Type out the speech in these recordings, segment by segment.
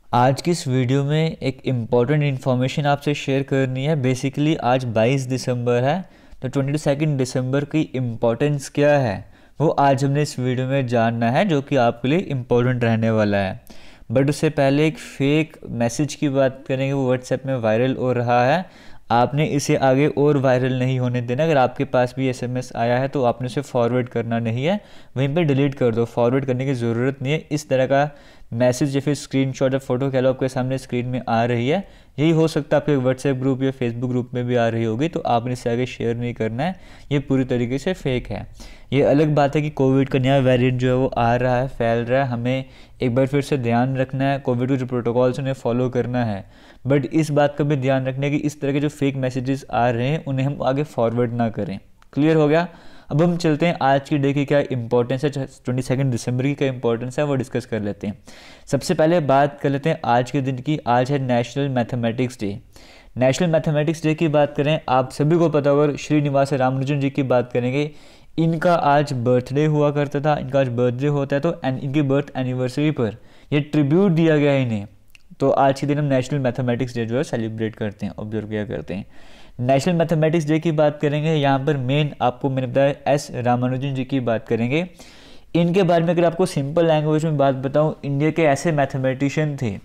आज की इस वीडियो में एक इम्पॉर्टेंट इन्फॉर्मेशन आपसे शेयर करनी है। बेसिकली आज 22 दिसंबर है, तो 22 दिसंबर की इम्पोर्टेंस क्या है वो आज हमने इस वीडियो में जानना है, जो कि आपके लिए इम्पोर्टेंट रहने वाला है। बट उससे पहले एक फेक मैसेज की बात करेंगे, वो व्हाट्सएप में वायरल हो रहा है। आपने इसे आगे और वायरल नहीं होने देना। अगर आपके पास भी एसएमएस आया है तो आपने उसे फॉरवर्ड करना नहीं है, वहीं पे डिलीट कर दो। फॉरवर्ड करने की ज़रूरत नहीं है। इस तरह का मैसेज या फिर स्क्रीनशॉट या फोटो कह लो आपके सामने स्क्रीन में आ रही है, यही हो सकता है आपके व्हाट्सएप ग्रुप या फेसबुक ग्रुप में भी आ रही होगी, तो आपने इसे आगे शेयर नहीं करना है। ये पूरी तरीके से फेक है। ये अलग बात है कि कोविड का नया वेरिएंट जो है वो आ रहा है, फैल रहा है, हमें एक बार फिर से ध्यान रखना है, कोविड के जो प्रोटोकॉल्स उन्हें फॉलो करना है। बट इस बात का भी ध्यान रखना है कि इस तरह के जो फेक मैसेजेस आ रहे हैं उन्हें हम आगे फॉरवर्ड ना करें। क्लियर हो गया? अब हम चलते हैं आज की डे की क्या इंपॉर्टेंस है, 22 दिसंबर की क्या इंपॉर्टेंस है वो डिस्कस कर लेते हैं। सबसे पहले बात कर लेते हैं आज के दिन की। आज है national mathematics day. National mathematics day की बात करें, आप सभी को पता होगा श्रीनिवास रामानुजन जी की बात करेंगे। इनका आज बर्थडे हुआ करता था, इनका आज बर्थडे होता है, तो इनकी बर्थ एनिवर्सरी पर ये ट्रिब्यूट दिया गया है इन्हें। तो आज के दिन हम नेशनल मैथमेटिक्स डे जो है सेलिब्रेट करते हैं, ऑब्जर्व किया करते हैं। नेशनल मैथमेटिक्स डे की बात करेंगे, यहाँ पर मेन आपको मैंने बताया एस रामानुजन जी की बात करेंगे। इनके बारे में अगर आपको सिंपल लैंग्वेज में बात बताऊँ, इंडिया के ऐसे मैथमेटिशियन थे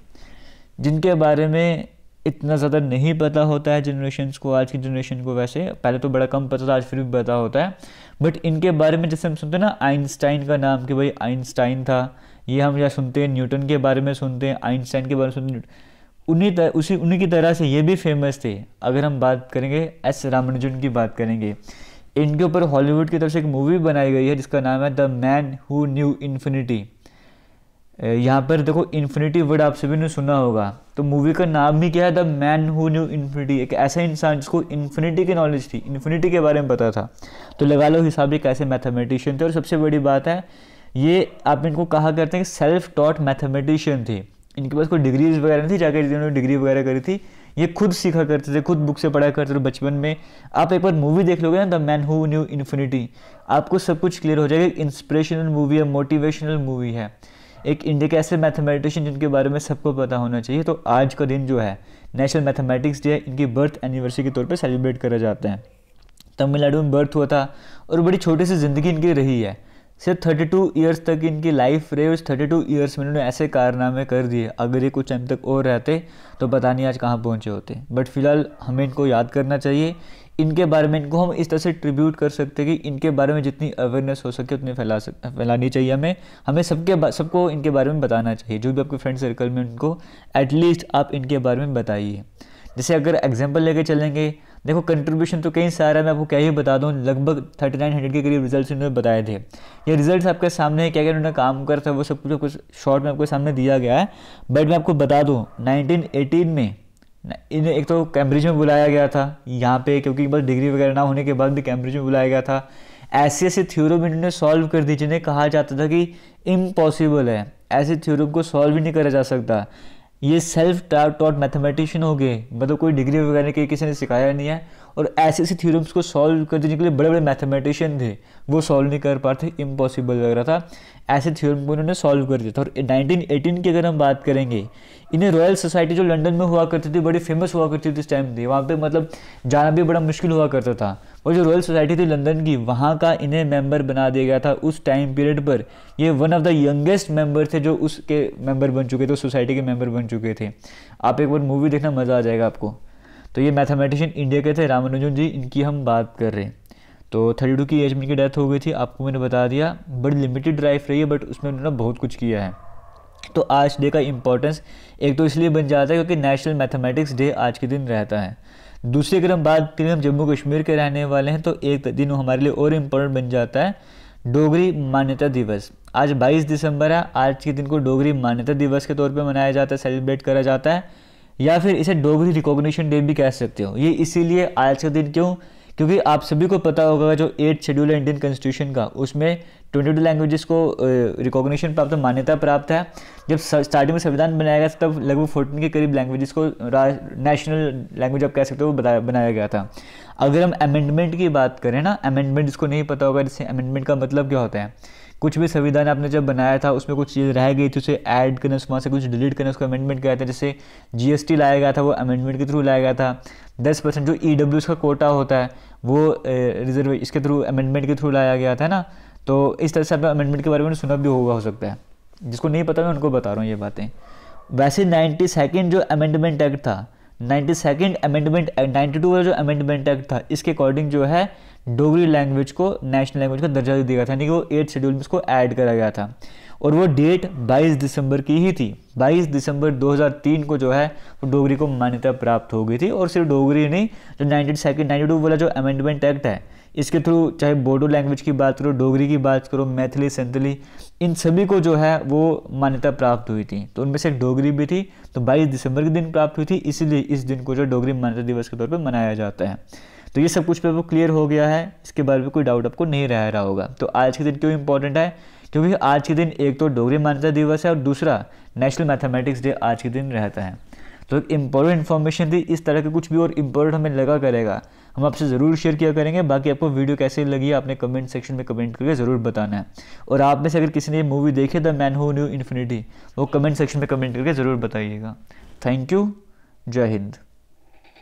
जिनके बारे में इतना ज़्यादा नहीं पता होता है जनरेशन्स को, आज की जनरेशन को। वैसे पहले तो बड़ा कम पता था, आज फिर भी पता होता है। बट इनके बारे में जैसे हम सुनते हैं ना आइंस्टाइन का नाम, कि भाई आइंस्टाइन था, ये हम या सुनते हैं, न्यूटन के बारे में सुनते हैं, आइंस्टाइन के बारे में सुनते हैं, उन्हीं की तरह से ये भी फेमस थे। अगर हम बात करेंगे एस रामानुजन की बात करेंगे, इनके ऊपर हॉलीवुड की तरफ से एक मूवी बनाई गई है जिसका नाम है the man who knew infinity. यहाँ पर देखो इन्फिनिटी वर्ड आप सभी ने सुना होगा, तो मूवी का नाम भी क्या है, the man who knew infinity. एक ऐसा इंसान जिसको इन्फिनिटी की नॉलेज थी, इन्फिनिटी के बारे में पता था। तो लगा लो हिसाब एक ऐसे मैथमेटिशियन थे। और सबसे बड़ी बात है, ये आप इनको कहा करते हैं कि सेल्फ टॉट मैथमेटिशियन थे। इनके पास कोई डिग्रीज वगैरह नहीं थी, जाकर जिन्होंने डिग्री वगैरह करी थी, ये खुद सीखा करते थे, खुद बुक से पढ़ा करते थे बचपन में। आप एक बार मूवी देख लोगे ना the man who knew infinity, आपको सब कुछ क्लियर हो जाएगा। इंस्पिरेशनल मूवी है, मोटिवेशनल मूवी है। एक इंडिया के ऐसे मैथमेटिशियन जिनके बारे में सबको पता होना चाहिए। तो आज का दिन जो है नेशनल मैथमेटिक्स डे, इनकी बर्थ एनिवर्सरी के तौर पर सेलिब्रेट करा जाता है। तमिलनाडु में बर्थ हुआ था और बड़ी छोटी सी ज़िंदगी इनकी रही है। सिर्फ 32 ईयर्स तक इनकी लाइफ रही। उस 32 ईयर्स में इन्होंने ऐसे कारनामे कर दिए, अगर ये कुछ टाइम तक और रहते तो पता नहीं आज कहाँ पहुँचे होते। बट फिलहाल हमें इनको याद करना चाहिए, इनके बारे में इनको हम इस तरह से ट्रिब्यूट कर सकते हैं कि इनके बारे में जितनी अवेयरनेस हो सके उतनी फैलानी चाहिए। हमें सबको इनके बारे में बताना चाहिए। जो भी आपके फ्रेंड सर्कल में, उनको एटलीस्ट आप इनके बारे में बताइए। जैसे अगर एग्जांपल लेके चलेंगे, देखो कंट्रीब्यूशन तो कई सारा, मैं आपको क्या ही बता दूं, लगभग 3900 के करीब रिजल्ट्स इन्होंने बताए थे। ये रिजल्ट्स आपके सामने है, क्या क्या इन्होंने काम करा था वो सब कुछ शॉर्ट में आपके सामने दिया गया है। बट मैं आपको बता दूं 1918 में इन्हें एक तो कैम्ब्रिज में बुलाया गया था यहाँ पे, क्योंकि बस डिग्री वगैरह ना होने के बाद भी कैम्ब्रिज में बुलाया गया था। ऐसे ऐसे थ्योरम इन्होंने सॉल्व कर दी जिन्हें कहा जाता था कि इम्पॉसिबल है, ऐसे थ्योरम को सॉल्व ही नहीं करा जा सकता। ये सेल्फ टॉट मैथमेटिशियन हो गए, मतलब कोई डिग्री वगैरह की किसी ने सिखाया नहीं है। और ऐसे ऐसे थ्योरम्स को सॉल्व कर देने के लिए बड़े बड़े मैथमेटिशियन थे, वो सॉल्व नहीं कर पाते, इम्पॉसिबल लग रहा था। ऐसे थ्योरम को उन्होंने सॉल्व कर दिया था। और 1918 की अगर हम बात करेंगे, इन्हें रॉयल सोसाइटी जो लंदन में हुआ करती थी, बड़ी फेमस हुआ करती थी इस टाइम थी, वहाँ पे मतलब जाना भी बड़ा मुश्किल हुआ करता था। और जो रॉयल सोसाइटी थी लंदन की, वहाँ का इन्हें मेंबर बना दिया गया था। उस टाइम पीरियड पर ये one of the youngest member थे जो उसके मेंबर बन चुके थे, उस सोसाइटी के मेंबर बन चुके थे। आप एक बार मूवी देखना, मज़ा आ जाएगा आपको। तो ये मैथमेटिशियन इंडिया के थे, रामानुजन जी, इनकी हम बात कर रहे हैं। तो 32 की एज में इनकी डेथ हो गई थी, आपको मैंने बता दिया। बड़ी लिमिटेड लाइफ रही है, बट उसमें उन्होंने बहुत कुछ किया है। तो आज डे का इम्पोर्टेंस एक तो इसलिए बन जाता है क्योंकि नेशनल मैथमेटिक्स डे आज के दिन रहता है। दूसरी अगर हम बात करें, हम जम्मू कश्मीर के रहने वाले हैं, तो एक दिन हमारे लिए और इम्पोर्टेंट बन जाता है, डोगरी मान्यता दिवस। आज 22 दिसंबर है, आज के दिन को डोगरी मान्यता दिवस के तौर पर मनाया जाता है, सेलिब्रेट करा जाता है, या फिर इसे डोगरी रिकॉग्निशन डे भी कह सकते हो। ये इसीलिए आज का दिन क्यों, क्योंकि आप सभी को पता होगा जो 8th शेड्यूल है इंडियन कॉन्स्टिट्यूशन का, उसमें 22 लैंग्वेजेस को रिकॉग्निशन प्राप्त, मान्यता प्राप्त है। जब स्टार्टिंग में संविधान बनाया गया तब लगभग 14 के करीब लैंग्वेजेस को नेशनल लैंग्वेज आप कह सकते हो वो बनाया गया था। अगर हम अमेंडमेंट की बात करें ना, अमेंडमेंट जिसको नहीं पता होगा, जैसे अमेंडमेंट का मतलब क्या होता है कुछ भी संविधान आपने जब बनाया था उसमें कुछ चीज़ रह गई थी, उसे ऐड करना, वहाँ से कुछ डिलीट करना, उसको अमेंडमेंट किया था। जैसे जीएसटी लाया गया था वो अमेंडमेंट के थ्रू लाया गया था। 10% जो ईडब्ल्यूएस का कोटा होता है वो रिजर्व इसके थ्रू अमेंडमेंट के थ्रू लाया गया था ना। तो इस तरह से आपने अमेंडमेंट के बारे में सुना भी होगा, हो सकता है। जिसको नहीं पता मैं उनको बता रहा हूँ ये बातें। वैसे 92nd जो अमेंडमेंट एक्ट था, 92nd अमेंडमेंट 92 वाला जो अमेंडमेंट एक्ट था, इसके अकॉर्डिंग जो है डोगरी लैंग्वेज को नेशनल लैंग्वेज का दर्जा दिया गया था, यानी कि वो 8th शेड्यूल में इसको ऐड करा गया था। और वो डेट 22 दिसंबर की ही थी। 22 दिसंबर 2003 को जो है वो डोगरी को मान्यता प्राप्त हो गई थी। और सिर्फ डोगरी नहीं, जो 92 वाला जो अमेंडमेंट एक्ट है, इसके थ्रू चाहे बोडो लैंग्वेज की बात करो, डोगरी की बात करो, मैथिली, संथली, इन सभी को जो है वो मान्यता प्राप्त हुई थी। तो उनमें से एक डोगरी भी थी। तो 22 दिसंबर के दिन प्राप्त हुई थी, इसीलिए इस दिन को जो डोगरी मान्यता दिवस के तौर पर मनाया जाता है। तो ये सब कुछ पे वो क्लियर हो गया है, इसके बारे में कोई डाउट आपको नहीं रह रहा होगा। तो आज के दिन क्यों इंपॉर्टेंट है? क्योंकि आज के दिन एक तो डोगरी मान्यता दिवस है और दूसरा नेशनल मैथमेटिक्स डे आज के दिन रहता है। तो एक इम्पोर्टेंट इन्फॉर्मेशन थी। इस तरह के कुछ भी और इम्पोर्टेंट हमें लगा करेगा, हम आपसे ज़रूर शेयर किया करेंगे। बाकी आपको वीडियो कैसी लगी आपने कमेंट सेक्शन में कमेंट करके ज़रूर बताना है। और आप में से अगर किसी ने ये मूवी देखी the man who new infinity, वो कमेंट सेक्शन में कमेंट करके ज़रूर बताइएगा। Thank you. जय हिंद।